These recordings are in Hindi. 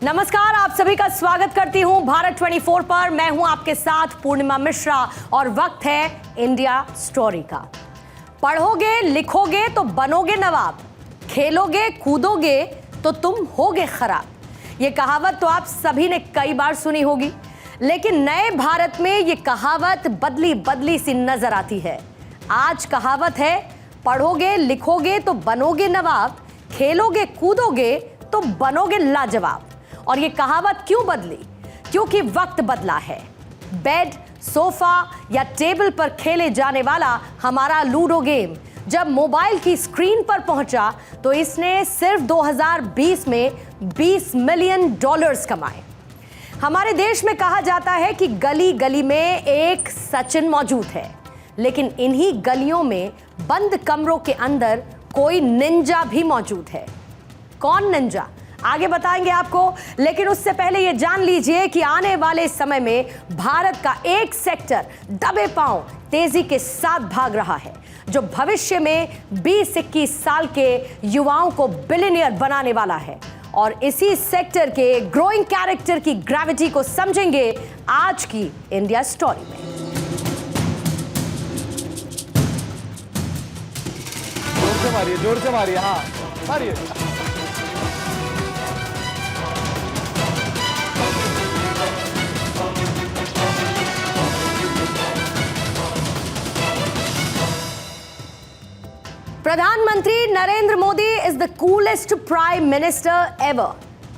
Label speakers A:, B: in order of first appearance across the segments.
A: नमस्कार, आप सभी का स्वागत करती हूं भारत 24 पर। मैं हूं आपके साथ पूर्णिमा मिश्रा और वक्त है इंडिया स्टोरी का। पढ़ोगे लिखोगे तो बनोगे नवाब, खेलोगे कूदोगे तो तुम होगे खराब। ये कहावत तो आप सभी ने कई बार सुनी होगी, लेकिन नए भारत में ये कहावत बदली बदली सी नजर आती है। आज कहावत है, पढ़ोगे लिखोगे तो बनोगे नवाब, खेलोगे कूदोगे तो बनोगे लाजवाब। और ये कहावत क्यों बदली? क्योंकि वक्त बदला है। बेड, सोफा या टेबल पर खेले जाने वाला हमारा लूडो गेम जब मोबाइल की स्क्रीन पर पहुंचा तो इसने सिर्फ 2020 में $20 मिलियन कमाए। हमारे देश में कहा जाता है कि गली गली में एक सचिन मौजूद है, लेकिन इन्हीं गलियों में बंद कमरों के अंदर कोई निंजा भी मौजूद है। कौन निंजा? आगे बताएंगे आपको, लेकिन उससे पहले ये जान लीजिए कि आने वाले समय में भारत का एक सेक्टर दबे पांव तेजी के साथ भाग रहा है, जो भविष्य में 20-21 साल के युवाओं को बिलियनियर बनाने वाला है। और इसी सेक्टर के ग्रोइंग कैरेक्टर की ग्रेविटी को समझेंगे आज की इंडिया स्टोरी में।
B: जोर से मारिए, हाँ मारिए।
A: प्रधानमंत्री Narendra Modi is the coolest prime minister ever,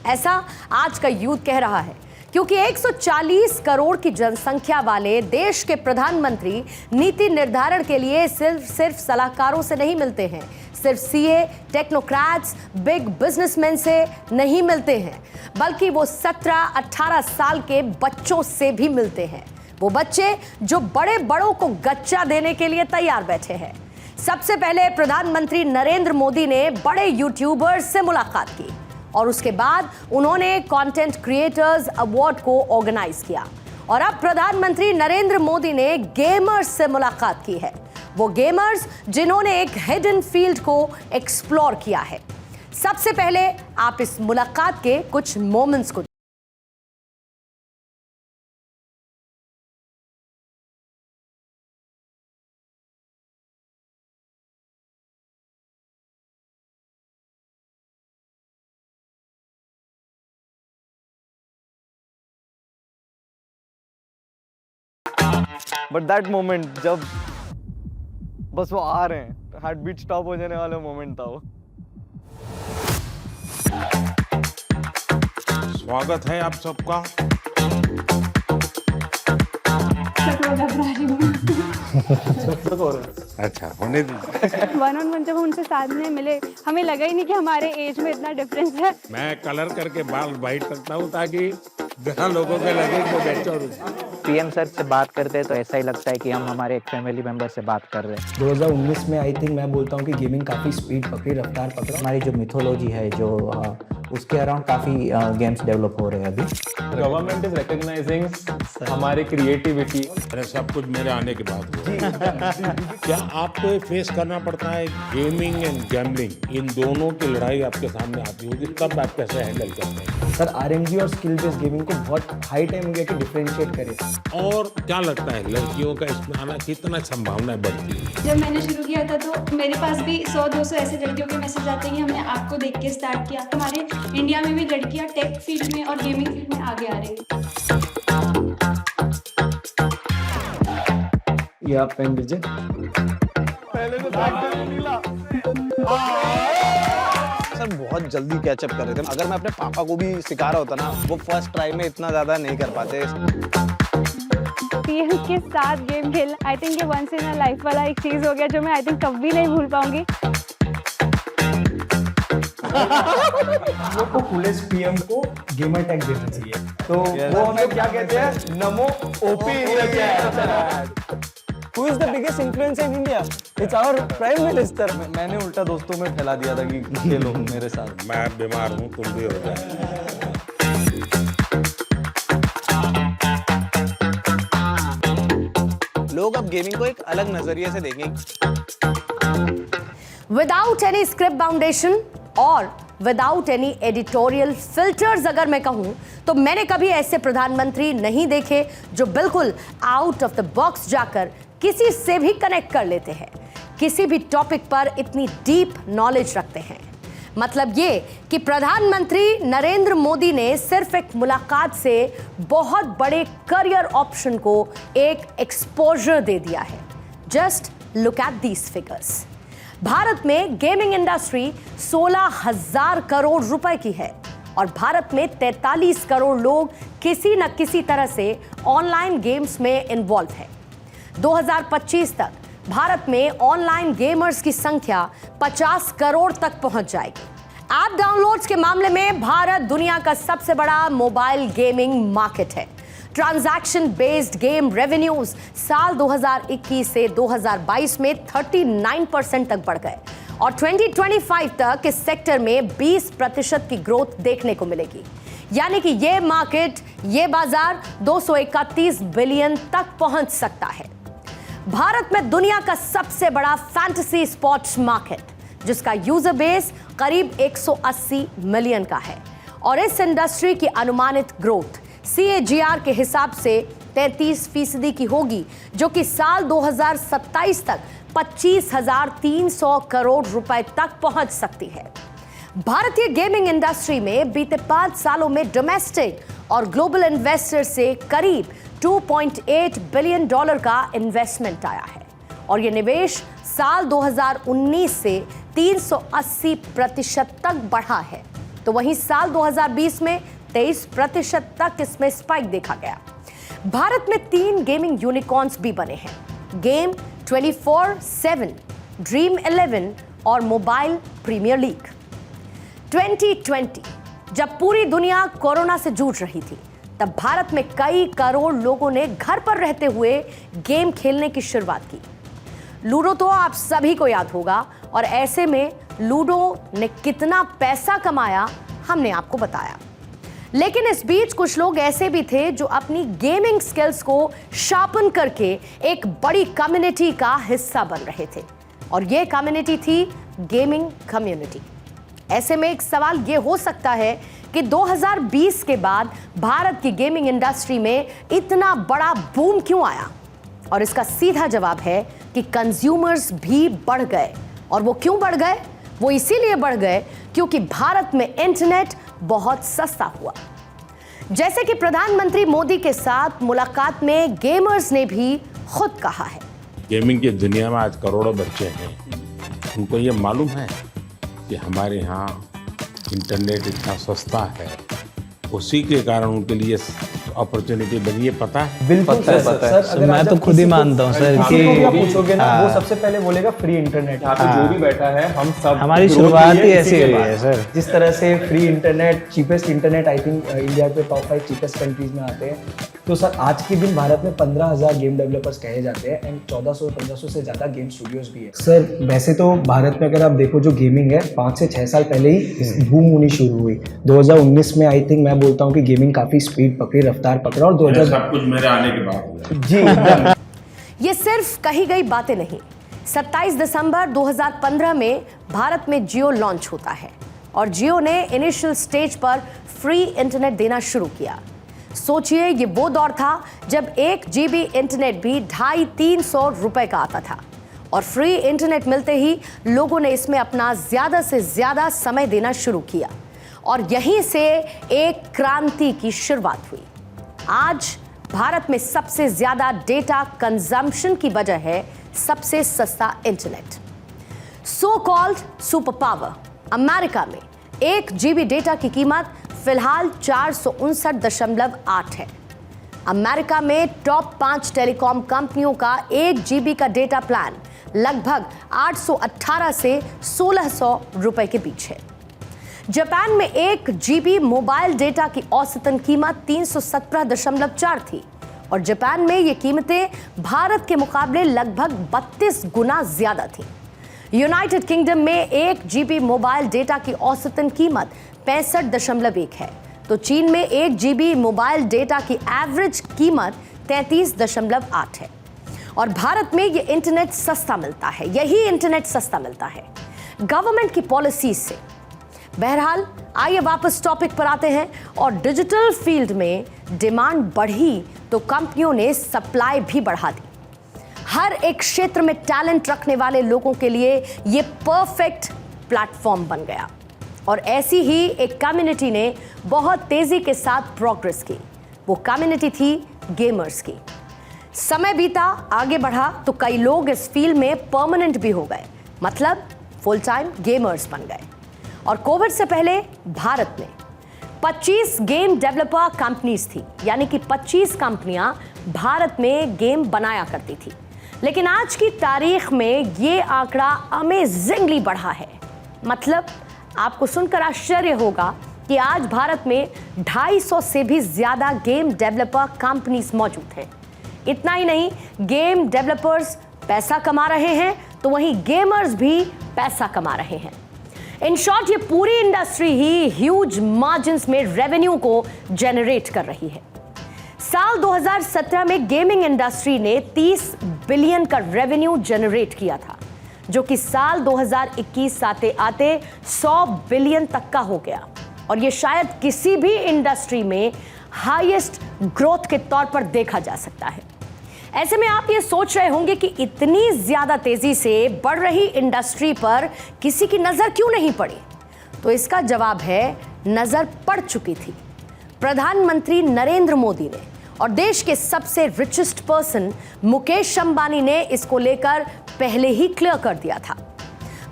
A: ऐसा आज का यूथ कह रहा है, क्योंकि 140 करोड़ की जनसंख्या वाले देश के प्रधानमंत्री नीति निर्धारण के लिए सिर्फ सलाहकारों से नहीं मिलते हैं, सिर्फ सीए, टेक्नोक्रेट्स, बिग बिजनेसमैन से नहीं मिलते हैं, बल्कि वो 17-18 साल के बच्चों से भी मिलते हैं। वो बच्चे जो बड़े बड़ों को गच्चा देने के लिए तैयार बैठे हैं। सबसे पहले प्रधानमंत्री नरेंद्र मोदी ने बड़े यूट्यूबर्स से मुलाकात की और उसके बाद उन्होंने कंटेंट क्रिएटर्स अवार्ड को ऑर्गेनाइज किया। और अब प्रधानमंत्री नरेंद्र मोदी ने गेमर्स से मुलाकात की है, वो गेमर्स जिन्होंने एक हिडन फील्ड को एक्सप्लोर किया है। सबसे पहले आप इस मुलाकात के कुछ मोमेंट्स को
B: बट दैट मोमेंट जब बस वो आ रहे हैं, हार्ट बीट स्टॉप हो जाने वाला मोमेंट था वो।
C: स्वागत है आप सबका। अच्छा, होने दीजिए।
D: 1-on-1 जब हम उनसे सामने मिले, हमें लगा ही नहीं कि हमारे एज में इतना डिफरेंस है।
C: मैं कलर करके बाल वाइट रखता हूँ ताकि जहाँ लोगों के लगे वो मैच्योर हो।
E: पीएम सर से बात करते हैं तो ऐसा ही लगता है कि हम हमारे एक फैमिली मेंबर से बात कर रहे हैं।
F: 2019 में आई थिंक मैं बोलता हूँ कि गेमिंग काफ़ी स्पीड पकड़ी, रफ्तार पकड़ा।
E: हमारी जो मिथोलॉजी है, जो उसके अराउंड काफ़ी गेम्स डेवलप हो रहे हैं अभी।
G: गवर्नमेंट इज रिकॉग्नाइजिंग हमारी क्रिएटिविटी।
C: सब कुछ मेरे आने के बाद हुआ। क्या आपको ये फेस करना पड़ता है, गेमिंग एंड गैम्बलिंग, इन दोनों की लड़ाई आपके सामने आती होगी, तब आप कैसे हैंडल करते हैं?
F: सर आरएमजी और स्किल बेस्ड गेमिंग को बहुत हाई टाइम हो गया कि डिफरेंशिएट करें।
C: और क्या लगता है लड़कियों का इसमें आना कितना संभावनाएं बढ़ती है?
H: जब मैंने शुरू किया था तो मेरे पास भी 100-200 ऐसे लड़कियों के मैसेज आते हैं कि हमने आपको देख के स्टार्ट किया। हमारे इंडिया में भी लड़कियां टेक फील्ड में और गेमिंग फील्ड में आगे आ रही हैं।
F: ये आप पेन दीजिए।
B: पहले तो नीला। सर बहुत जल्दी कैचअप कर रहे थे। अगर मैं अपने पापा को भी सिखा रहा होता ना, वो फर्स्ट ट्राई में इतना ज्यादा नहीं कर पाते।
D: पीएम के साथ गेम खेल, आई थिंक ये वंस इन अ लाइफ वाला एक चीज हो गया जो मैं आई थिंक कभी नहीं भूल पाऊंगी।
F: वो कूलेस्ट पीएम को गेमर टैग देना चाहिए, तो
B: वो हम लोग क्या कहते हैं, नमो OP India chat.
F: Who is the biggest influencer in India? It's our Prime Minister.
B: मैंने उल्टा दोस्तों में फैला दिया था कि खेलो मेरे साथ।
C: मैं बीमार हूँ, तुम भी हो जाए।
B: लोग अब गेमिंग को एक अलग नजरिए से देखेंगे।
A: विदाउट एनी स्क्रिप्ट फाउंडेशन और विदाउट एनी एडिटोरियल फिल्टर्स अगर मैं कहूं तो मैंने कभी ऐसे प्रधानमंत्री नहीं देखे जो बिल्कुल आउट ऑफ द बॉक्स जाकर किसी से भी कनेक्ट कर लेते हैं, किसी भी टॉपिक पर इतनी डीप नॉलेज रखते हैं। मतलब ये कि प्रधानमंत्री नरेंद्र मोदी ने सिर्फ एक मुलाकात से बहुत बड़े करियर ऑप्शन को एक एक्सपोजर दे दिया है। Just look at these figures. Bharat में गेमिंग इंडस्ट्री 16,000 करोड़ रुपए की है और भारत में 43 करोड़ लोग किसी न किसी तरह से ऑनलाइन गेम्स में इन्वॉल्व है। 2025 तक भारत में ऑनलाइन गेमर्स की संख्या 50 करोड़ तक पहुंच जाएगी। ऐप डाउनलोड्स के मामले में भारत दुनिया का सबसे बड़ा मोबाइल गेमिंग मार्केट है। ट्रांजैक्शन बेस्ड गेम रेवेन्यूज साल 2021 से 2022 में 39% तक बढ़ गए और 2025 तक इस सेक्टर में 20% की ग्रोथ देखने को मिलेगी। यानी कि ये मार्केट, ये बाजार 231 बिलियन तक पहुंच सकता है। भारत में दुनिया का सबसे बड़ा फैंटेसी स्पोर्ट्स मार्केट जिसका यूजर बेस करीब 180 मिलियन का है और इस इंडस्ट्री की अनुमानित ग्रोथ CAGR के हिसाब से 33% की होगी, जो कि साल 2027 तक 25,300 करोड़ रुपए तक पहुंच सकती है। भारतीय गेमिंग इंडस्ट्री में बीते 5 सालों में डोमेस्टिक और ग्लोबल इन्वेस्टर से करीब $2.8 बिलियन का इन्वेस्टमेंट आया है और यह निवेश साल 2019 से 380% तक बढ़ा है। तो वहीं साल 2020 में 23% तक इसमें स्पाइक देखा गया। भारत में 3 गेमिंग यूनिकॉर्न्स भी बने हैं, गेम 24/7, ड्रीम 11 और मोबाइल प्रीमियर लीग। 2020 जब पूरी दुनिया कोरोना से जूझ रही थी तब भारत में कई करोड़ लोगों ने घर पर रहते हुए गेम खेलने की शुरुआत की। लूडो तो आप सभी को याद होगा और ऐसे में लूडो ने कितना पैसा कमाया हमने आपको बताया। लेकिन इस बीच कुछ लोग ऐसे भी थे जो अपनी गेमिंग स्किल्स को शार्पन करके एक बड़ी कम्युनिटी का हिस्सा बन रहे थे और ये कम्युनिटी थी गेमिंग कम्युनिटी। ऐसे में एक सवाल ये हो सकता है कि 2020 के बाद भारत की गेमिंग इंडस्ट्री में इतना बड़ा बूम क्यों आया? और इसका सीधा जवाब है कि कंज्यूमर्स भी बढ़ गए। और वो क्यों बढ़ गए? वो इसीलिए बढ़ गए क्योंकि भारत में इंटरनेट बहुत सस्ता हुआ। जैसे कि प्रधानमंत्री मोदी के साथ मुलाकात में गेमर्स ने भी खुद कहा है,
C: गेमिंग की दुनिया में आज करोड़ों बच्चे हैं, उनको ये मालूम है कि हमारे यहाँ इंटरनेट इतना सस्ता है, उसी के कारण उनके लिए अपॉर्चुनिटी बनी है। पता है?
F: बिल्कुल सर,
E: सर मैं तो खुद ही मानता हूँ सर
F: कि
E: कि
F: पूछोगे ना वो सबसे पहले बोलेगा फ्री इंटरनेट।
G: यहाँ पे जो भी बैठा है हम सब
E: हमारी
G: ग्रोथ
E: शुरुआत
G: हुई
E: ही
G: है
E: ऐसी
G: इसी के
E: हुई
G: बाद।
E: है सर।
F: जिस तरह से free internet, cheapest internet I think India के टॉप 5 चीपेस्ट कंट्रीज में आते हैं। तो सर आज के दिन भारत में 15,000 गेम डेवलपर्स कहे जाते हैं एंड 1400-1500 से ज़्यादा गेम स्टूडियोज भी है। सर वैसे तो भारत में अगर आप देखो जो गेमिंग है 5 से 6 साल पहले ही बूम होनी शुरू हुई। 2019 में आई थिंक मैं बोलता हूँ कि गेमिंग काफ़ी स्पीड पकड़ी, रफ्तार पकड़ा और 2000
C: सब कुछ मेरे आने के बाद हुआ।
F: जी एकदम।
A: ये सिर्फ कही गई बातें नहीं। 27 दिसंबर 2015 में भारत में जियो लॉन्च होता है और जियो ने इनिशियल स्टेज पर फ्री इंटरनेट देना शुरू किया। सोचिए ये वो दौर था जब 1 GB इंटरनेट भी 250-300 रुपए का आता था और फ्री इंटरनेट मिलते ही लोगों ने इसमें अपना ज्यादा से ज्यादा समय देना शुरू किया और यहीं से एक क्रांति की शुरुआत हुई। आज भारत में सबसे ज्यादा डेटा कंजम्पशन की वजह है सबसे सस्ता internet. So called super power America में 1 GB डेटा की कीमत फिलहाल 459.8 है। अमेरिका में टॉप 5 टेलीकॉम कंपनियों का 1 GB का डेटा प्लान लगभग 818 से 1600 रुपए के बीच है। जापान में 1 GB मोबाइल डेटा की औसतन कीमत 317.4 थी और जापान में ये कीमतें भारत के मुकाबले लगभग 32 गुना ज्यादा थी। यूनाइटेड किंगडम में 1 GB मोबाइल डेटा की औसतन कीमत 65.1 है, तो चीन में 1 GB मोबाइल डेटा की एवरेज कीमत 33.8 है। और भारत में ये इंटरनेट सस्ता मिलता है, यही इंटरनेट सस्ता मिलता है गवर्नमेंट की पॉलिसी से। बहरहाल आइए वापस टॉपिक पर आते हैं और डिजिटल फील्ड में डिमांड बढ़ी तो कंपनियों ने सप्लाई भी बढ़ा दी। हर एक क्षेत्र में टैलेंट रखने वाले लोगों के लिए ये परफेक्ट प्लेटफॉर्म बन गया और ऐसी ही एक कम्युनिटी ने बहुत तेजी के साथ प्रोग्रेस की। वो कम्युनिटी थी गेमर्स की। समय बीता, आगे बढ़ा तो कई लोग इस फील्ड में परमानेंट भी हो गए, मतलब फुल टाइम गेमर्स बन गए। और कोविड से पहले भारत में 25 गेम डेवलपर कंपनीज थी, यानी कि 25 कंपनियां भारत में गेम बनाया करती थी। लेकिन आज की तारीख में ये आंकड़ा अमेजिंगली बढ़ा है। मतलब आपको सुनकर आश्चर्य होगा कि आज भारत में 250 से भी ज्यादा गेम डेवलपर कंपनीज मौजूद हैं। इतना ही नहीं, गेम डेवलपर्स पैसा कमा रहे हैं तो वहीं गेमर्स भी पैसा कमा रहे हैं। इन शॉर्ट ये पूरी इंडस्ट्री ही ह्यूज मार्जिन्स में रेवेन्यू को जनरेट कर रही है। साल 2017 में गेमिंग इंडस्ट्री ने 30 बिलियन का रेवेन्यू जनरेट किया था, जो कि साल 2021 आते आते 100 बिलियन तक का हो गया और ये शायद किसी भी इंडस्ट्री में हाईएस्ट ग्रोथ के तौर पर देखा जा सकता है। ऐसे में आप ये सोच रहे होंगे कि इतनी ज्यादा तेजी से बढ़ रही इंडस्ट्री पर किसी की नजर क्यों नहीं पड़ी? तो इसका जवाब है, नजर पड़ चुकी थी। प्रधानमंत्री नरेंद्र मोदी ने और देश के सबसे रिचेस्ट पर्सन मुकेश अंबानी ने इसको लेकर पहले ही क्लियर कर दिया था।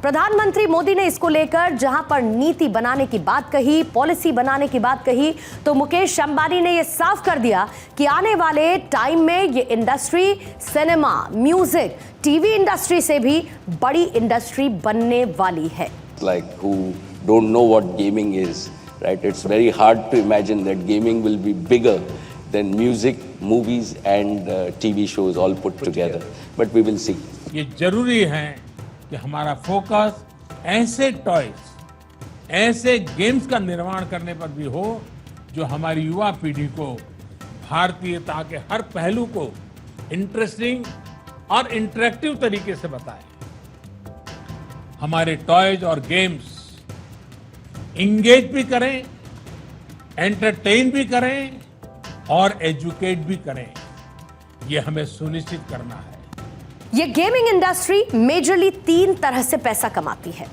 A: प्रधानमंत्री मोदी ने इसको लेकर जहां पर नीति बनाने की बात कही, पॉलिसी बनाने की बात कही, तो मुकेश अंबानी ने यह साफ कर दिया कि आने वाले टाइम में ये industry cinema, music, TV industry से भी बड़ी इंडस्ट्री बनने वाली है।
I: Like who don't know what gaming is, right? It's very hard to imagine that gaming will be bigger than music, movies and TV shows all put together. But we will see.
C: ये जरूरी है कि हमारा फोकस ऐसे टॉयज, ऐसे गेम्स का निर्माण करने पर भी हो जो हमारी युवा पीढ़ी को भारतीयता के हर पहलू को इंटरेस्टिंग और इंटरेक्टिव तरीके से बताए। हमारे टॉयज और गेम्स इंगेज भी करें, एंटरटेन भी करें और एजुकेट भी करें। ये हमें सुनिश्चित करना है।
A: ये गेमिंग इंडस्ट्री मेजरली 3 तरह से पैसा कमाती है।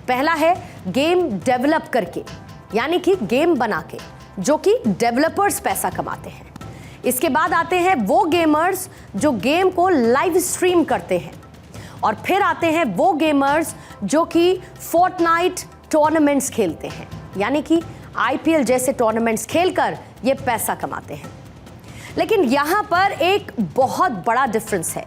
A: पहला है गेम डेवलप करके, यानी कि गेम बना के, जो कि डेवलपर्स पैसा कमाते हैं। इसके बाद आते हैं वो गेमर्स जो गेम को लाइव स्ट्रीम करते हैं, और फिर आते हैं वो गेमर्स जो कि फोर्टनाइट टूर्नामेंट्स खेलते हैं, यानी कि आईपीएल जैसे टूर्नामेंट्स खेलकर ये पैसा कमाते हैं। लेकिन यहां पर एक बहुत बड़ा डिफरेंस है।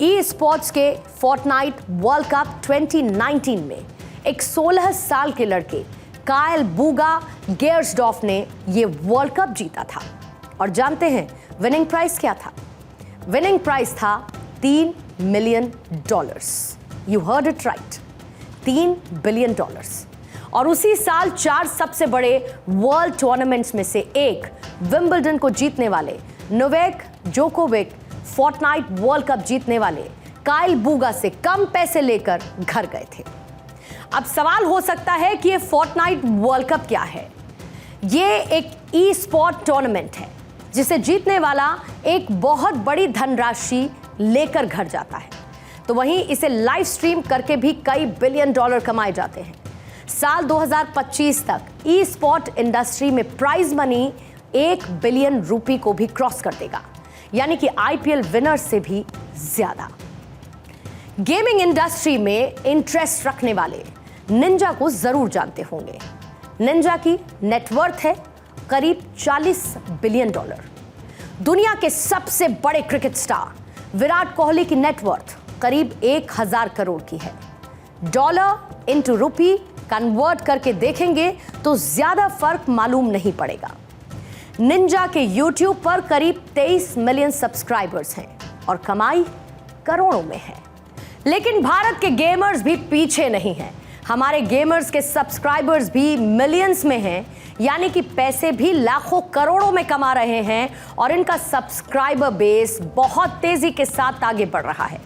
A: ई स्पोर्ट्स के फोर्टनाइट वर्ल्ड कप 2019 में एक 16 साल के लड़के कायल बूगा गेर्सडॉफ ने ये वर्ल्ड कप जीता था। और जानते हैं विनिंग प्राइस क्या था? विनिंग प्राइस था $3 million. You heard it right, $3 billion. और उसी साल 4 सबसे बड़े वर्ल्ड टूर्नामेंट्स में से एक विंबलडन को जीतने वाले Novak Djokovic Fortnite World Cup जीतने वाले कायल बूगा से कम पैसे लेकर घर गए थे। अब सवाल हो सकता है कि ये फोर्टनाइट वर्ल्ड कप क्या है? ये एक ई स्पोर्ट टूर्नामेंट है जिसे जीतने वाला एक बहुत बड़ी धनराशि लेकर घर जाता है, तो वहीं इसे लाइव स्ट्रीम करके भी कई बिलियन डॉलर कमाए जाते हैं। साल 2025 तक ई स्पोर्ट इंडस्ट्री में प्राइज मनी 1 बिलियन रुपए को भी क्रॉस कर देगा, यानी कि आईपीएल विनर्स से भी ज्यादा। गेमिंग इंडस्ट्री में इंटरेस्ट रखने वाले निंजा को जरूर जानते होंगे। निंजा की नेटवर्थ है करीब $40 बिलियन। दुनिया के सबसे बड़े क्रिकेट स्टार विराट कोहली की नेटवर्थ करीब 1000 करोड़ की है। डॉलर इंटू रुपी कन्वर्ट करके देखेंगे तो ज्यादा फर्क मालूम नहीं पड़ेगा। निंजा के YouTube पर करीब 23 मिलियन सब्सक्राइबर्स हैं और कमाई करोड़ों में है। लेकिन भारत के गेमर्स भी पीछे नहीं हैं। हमारे गेमर्स के सब्सक्राइबर्स भी मिलियंस में हैं, यानी कि पैसे भी लाखों करोड़ों में कमा रहे हैं और इनका सब्सक्राइबर बेस बहुत तेजी के साथ आगे बढ़ रहा है।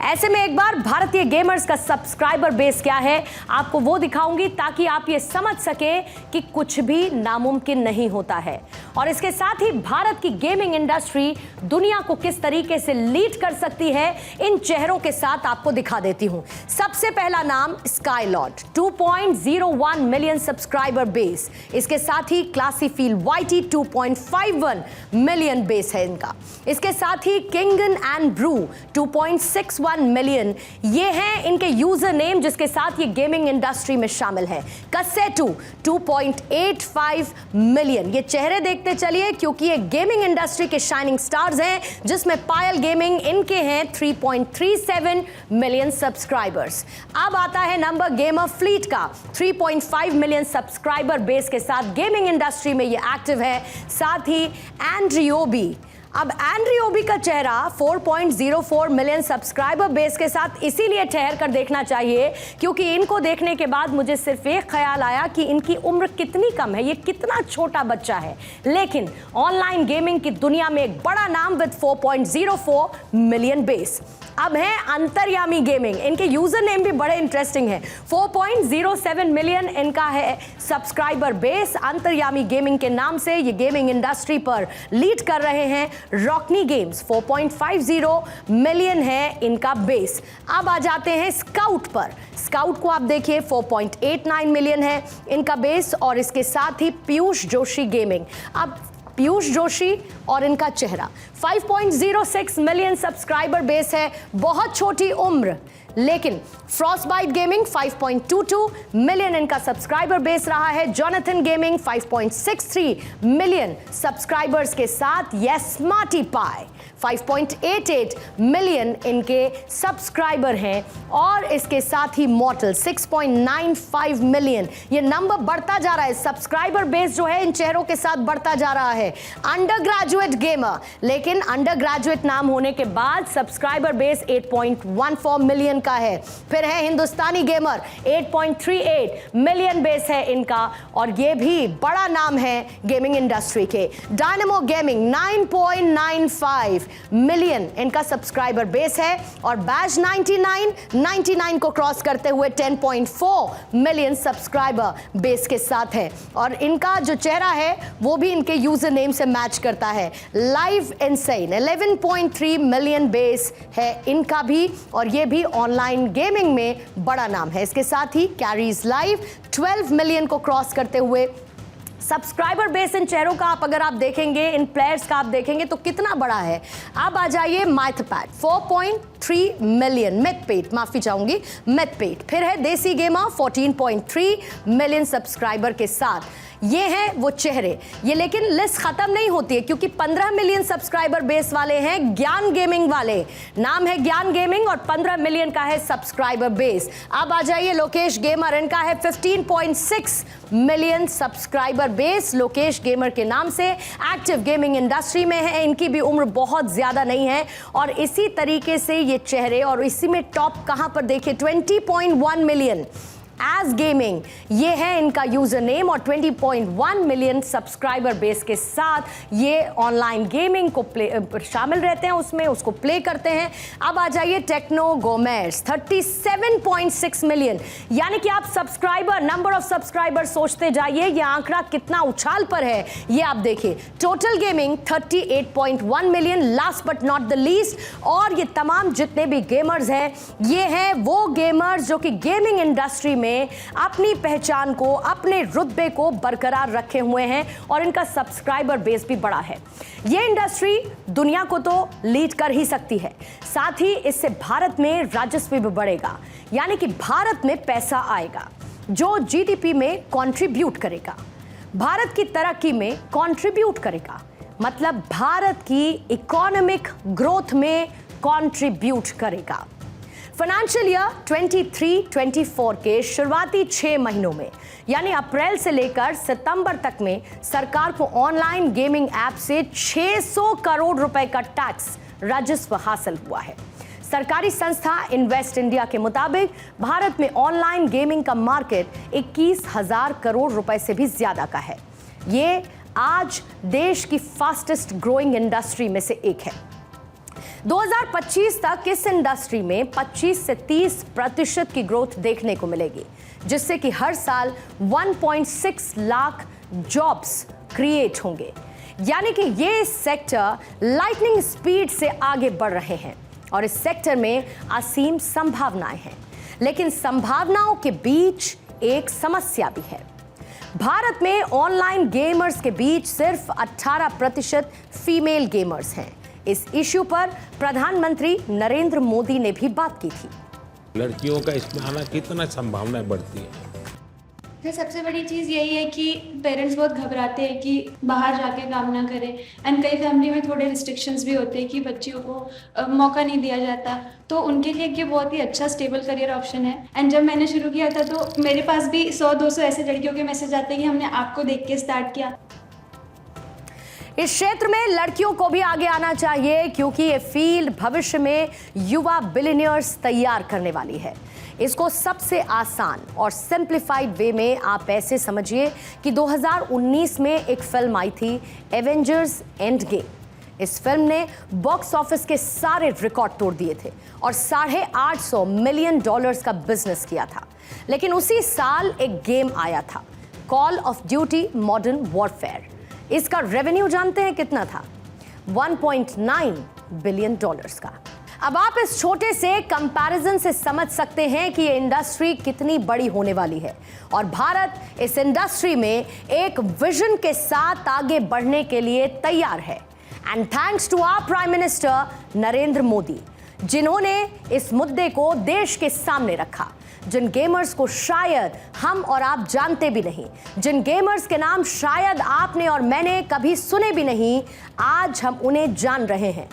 A: ऐसे में एक बार भारतीय गेमर्स का सब्सक्राइबर बेस क्या है आपको वो दिखाऊंगी, ताकि आप ये समझ सके कि कुछ भी नामुमकिन नहीं होता है। और इसके साथ ही भारत की गेमिंग इंडस्ट्री दुनिया को किस तरीके से लीड कर सकती है, इन चेहरों के साथ आपको दिखा देती हूं। सबसे पहला नाम स्काईलॉर्ड, 2.01 मिलियन सब्सक्राइबर बेस। इसके साथ ही क्लासीफील वाईटी 2.51 मिलियन बेस है इनका। इसके साथ ही किंगन एंड ब्रू 2.61 मिलियन, ये हैं इनके यूजर नेम जिसके साथ ये गेमिंग इंडस्ट्री में शामिल है। कसेटू 2.85 मिलियन। ये चेहरे देखते चलिए क्योंकि ये गेमिंग इंडस्ट्री के शाइनिंग स्टार्स हैं, जिसमें पायल गेमिंग इनके हैं 3.37 मिलियन सब्सक्राइबर्स। अब आता है नंबर गेमर फ्लीट का, 3.5 मिलियन सब्सक्राइबर बेस के साथ गेमिंग इंडस्ट्री में ये एक्टिव है। साथ ही एंड्रियोबी, अब एंड्रियोबी का चेहरा 4.04 मिलियन सब्सक्राइबर बेस के साथ इसीलिए ठहर कर देखना चाहिए क्योंकि इनको देखने के बाद मुझे सिर्फ एक ख्याल आया कि इनकी उम्र कितनी कम है, ये कितना छोटा बच्चा है। लेकिन ऑनलाइन गेमिंग की दुनिया में एक बड़ा नाम विद 4.04 मिलियन बेस। अब है अंतर्यामी गेमिंग, इनके यूजर नेम भी बड़े इंटरेस्टिंग है। 4.07 मिलियन इनका है सब्सक्राइबर बेस। अंतर्यामी गेमिंग के नाम से ये गेमिंग इंडस्ट्री पर लीड कर रहे हैं। रॉकनी गेम्स 4.50 मिलियन है इनका बेस। अब आ जाते हैं स्काउट पर। स्काउट को आप देखिए 4.89 मिलियन है इनका बेस। और इसके साथ ही पीयूष जोशी गेमिंग, अब पीयूष जोशी और इनका चेहरा 5.06 मिलियन सब्सक्राइबर बेस है। बहुत छोटी उम्र, लेकिन फ्रॉस्टबाइट गेमिंग 5.22 मिलियन इनका सब्सक्राइबर बेस रहा है। जोनाथन गेमिंग 5.63 मिलियन सब्सक्राइबर्स के साथ। यस स्मार्टी पाई 5.88 मिलियन इनके सब्सक्राइबर हैं। और इसके साथ ही मॉर्टल 6.95 मिलियन। ये नंबर बढ़ता जा रहा है, सब्सक्राइबर बेस जो है इन चेहरों के साथ बढ़ता जा रहा है। अंडर ग्रेजुएट गेमर, लेकिन अंडर ग्रेजुएट नाम होने के बाद सब्सक्राइबर बेस 8.14 मिलियन का है। फिर है हिंदुस्तानी गेमर 8.38 मिलियन बेस है इनका, और ये भी बड़ा नाम है गेमिंग इंडस्ट्री के। डायनेमो गेमिंग 9.95 मिलियन इनका सब्सक्राइबर बेस है। और बैज 99 को क्रॉस करते हुए 10.4 मिलियन सब्सक्राइबर बेस के साथ है। और इनका जो चेहरा है वो भी इनके यूजर नेम से मैच करता है। लाइव इनसेन 11.3 मिलियन बेस है इनका भी, और ये भी ऑनलाइन गेमिंग में बड़ा नाम है। इसके साथ ही कैरीज लाइव 12 मिलियन को क्रॉस करते हुए सब्सक्राइबर बेस इन चेहरों का आप अगर आप देखेंगे, इन प्लेयर्स का आप देखेंगे तो कितना बड़ा है। अब आ जाइए मैथपैड 4.3 मिलियन, मैथपेट माफी चाहूंगी, मैथपेट। फिर है देसी गेमर 14.3 मिलियन सब्सक्राइबर के साथ। ये हैं वो चेहरे, ये लेकिन लिस्ट खत्म नहीं होती है क्योंकि 15 मिलियन सब्सक्राइबर बेस वाले हैं ज्ञान गेमिंग वाले। नाम है ज्ञान गेमिंग और 15 मिलियन का है सब्सक्राइबर बेस। अब आ जाइए लोकेश गेमर, इनका है 15.6 million subscriber base. Lokesh gamer के नाम से एक्टिव गेमिंग इंडस्ट्री में है, इनकी भी उम्र बहुत ज्यादा नहीं है। और इसी तरीके से ये चेहरे, और इसी में टॉप कहां पर देखिए 20.1 मिलियन एज गेमिंग, ये है इनका यूजर नेम। और 20.1 मिलियन सब्सक्राइबर बेस के साथ ये ऑनलाइन गेमिंग को शामिल रहते हैं, उसमें उसको प्ले करते हैं। अब आ जाइए टेक्नो गोमेर्स 37.6 मिलियन, यानी कि आप सब्सक्राइबर, नंबर ऑफ सब्सक्राइबर सोचते जाइए ये आंकड़ा कितना उछाल पर है, ये आप देखिए। Total gaming 38.1 million, last but not the least. और ये तमाम जितने भी गेमर्स हैं, ये हैं वो गेमर्स जो कि गेमिंग इंडस्ट्री में अपनी पहचान को, अपने रुतबे को बरकरार रखे हुए हैं, और इनका सब्सक्राइबर बेस भी बड़ा है। ये इंडस्ट्री दुनिया को तो लीड कर ही सकती है, साथ ही इससे भारत में राजस्व भी बढ़ेगा, यानी कि भारत में पैसा आएगा जो जीडीपी में कंट्रीब्यूट करेगा, भारत की तरक्की में कंट्रीब्यूट करेगा, मतलब भारत की इकोनॉमिक ग्रोथ में कंट्रीब्यूट करेगा। फाइनेंशियल ईयर 23-24 के शुरुआती 6 महीनों में, यानी अप्रैल से लेकर सितंबर तक में, सरकार को ऑनलाइन गेमिंग ऐप से 600 करोड़ रुपए का टैक्स राजस्व हासिल हुआ है। सरकारी संस्था इन्वेस्ट इंडिया के मुताबिक भारत में ऑनलाइन गेमिंग का मार्केट 21,000 करोड़ रुपए से भी ज्यादा का है। ये आज देश की फास्टेस्ट ग्रोइंग इंडस्ट्री में से एक है। 2025 तक इस इंडस्ट्री में 25 से 30% की ग्रोथ देखने को मिलेगी, जिससे कि हर साल 1.6 लाख जॉब्स क्रिएट होंगे। यानी कि ये सेक्टर लाइटनिंग स्पीड से आगे बढ़ रहे हैं और इस सेक्टर में असीम संभावनाएं हैं। लेकिन संभावनाओं के बीच एक समस्या भी है। भारत में ऑनलाइन गेमर्स के बीच सिर्फ 18% फीमेल गेमर्स हैं। इस इश्यू पर प्रधानमंत्री नरेंद्र मोदी ने भी बात की थी।
C: लड़कियों का इसमें आना कितना संभावनाएं बढ़ती है।
H: सर सबसे बड़ी चीज़ यही है कि पेरेंट्स बहुत घबराते हैं कि बाहर जाके काम ना करें, एंड कई फैमिली में थोड़े रिस्ट्रिक्शंस भी होते हैं कि बच्चियों को मौका नहीं दिया जाता, तो उनके लिए ये बहुत ही अच्छा स्टेबल करियर ऑप्शन है। एंड जब मैंने शुरू किया था तो मेरे पास भी 100-200 ऐसे लड़कियों के मैसेज आते हैं कि हमने आपको देख के स्टार्ट किया।
A: इस क्षेत्र में लड़कियों को भी आगे आना चाहिए, क्योंकि ये फील्ड भविष्य में युवा बिलियनियर्स तैयार करने वाली है। इसको सबसे आसान और सिंप्लीफाइड वे में आप ऐसे समझिए कि 2019 में एक फिल्म आई थी एवेंजर्स एंड गेम। इस फिल्म ने बॉक्स ऑफिस के सारे रिकॉर्ड तोड़ दिए थे और $850 मिलियन का बिजनेस किया था। लेकिन उसी साल एक गेम आया था, call of duty modern warfare. इसका रेवेन्यू जानते हैं कितना था? $1.9 बिलियन का। अब आप इस छोटे से कंपैरिजन से समझ सकते हैं कि ये इंडस्ट्री कितनी बड़ी होने वाली है और भारत इस इंडस्ट्री में एक विजन के साथ आगे बढ़ने के लिए तैयार है। And thanks to our prime minister Narendra Modi, जिन्होंने इस मुद्दे को देश के सामने रखा। जिन गेमर्स को शायद हम और आप जानते भी नहीं, जिन गेमर्स के नाम शायद आपने और मैंने कभी सुने भी नहीं, आज हम उन्हें जान रहे हैं।